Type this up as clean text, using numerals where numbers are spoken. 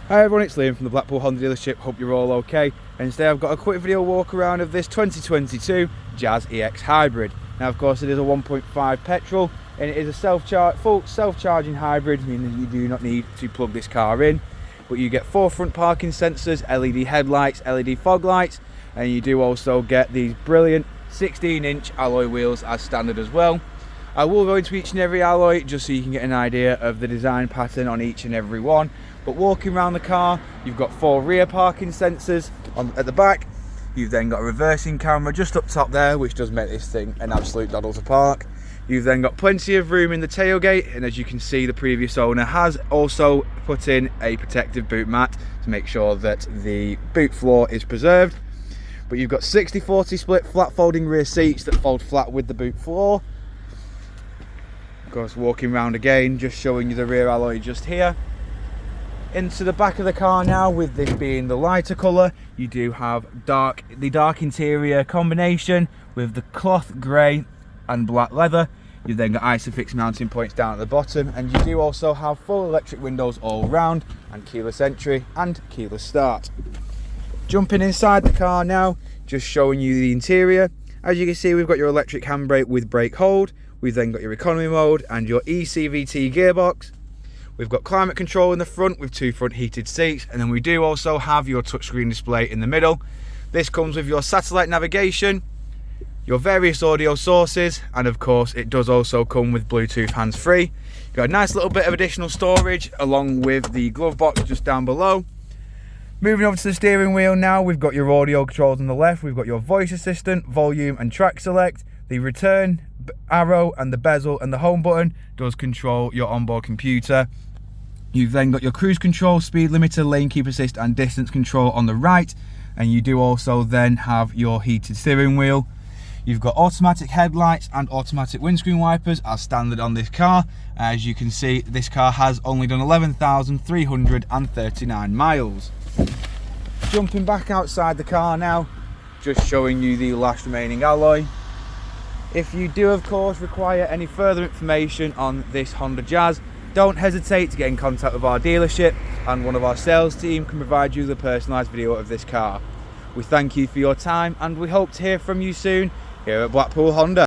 Hi everyone, it's Liam from the Blackpool Honda dealership. Hope you're all okay. And today I've got a quick video walk around of this 2022 Jazz EX Hybrid. Now of course it is a 1.5 petrol and it is a full self-charging hybrid, meaning that you do not need to plug this car in. But you get 4 front parking sensors, LED headlights, LED fog lights, and you do also get these brilliant 16-inch alloy wheels as standard as well. I will go into each and every alloy just so you can get an idea of the design pattern on each and every one. But walking around the car, you've got 4 rear parking sensors at the back. You've then got a reversing camera just up top there, which does make this thing an absolute doddle to park. You've then got plenty of room in the tailgate, and as you can see, the previous owner has also put in a protective boot mat to make sure that the boot floor is preserved. But you've got 60-40 split flat folding rear seats that fold flat with the boot floor. Of course, walking around again, just showing you the rear alloy just here. Into the back of the car now, with this being the lighter colour, you do have the dark interior combination with the cloth grey and black leather. You've then got ISOFIX mounting points down at the bottom, and you do also have full electric windows all round and keyless entry and keyless start. Jumping inside the car now, just showing you the interior. As you can see, we've got your electric handbrake with brake hold. We've then got your economy mode and your eCVT gearbox. We've got climate control in the front with 2 front heated seats, and then we do also have your touchscreen display in the middle. This comes with your satellite navigation, your various audio sources, and of course it does also come with Bluetooth hands-free. You've got a nice little bit of additional storage along with the glove box just down below. Moving over to the steering wheel now, we've got your audio controls on the left. We've got your voice assistant, volume and track select. The return arrow and the bezel and the home button does control your onboard computer. You've then got your cruise control, speed limiter, lane keep assist and distance control on the right, and you do also then have your heated steering wheel. You've got automatic headlights and automatic windscreen wipers as standard on this car. As you can see, this car has only done 11,339 miles. Jumping back outside the car now, just showing you the last remaining alloy. If you do of course require any further information on this Honda Jazz, don't hesitate to get in contact with our dealership, and one of our sales team can provide you with a personalised video of this car. We thank you for your time and we hope to hear from you soon here at Blackpool Honda.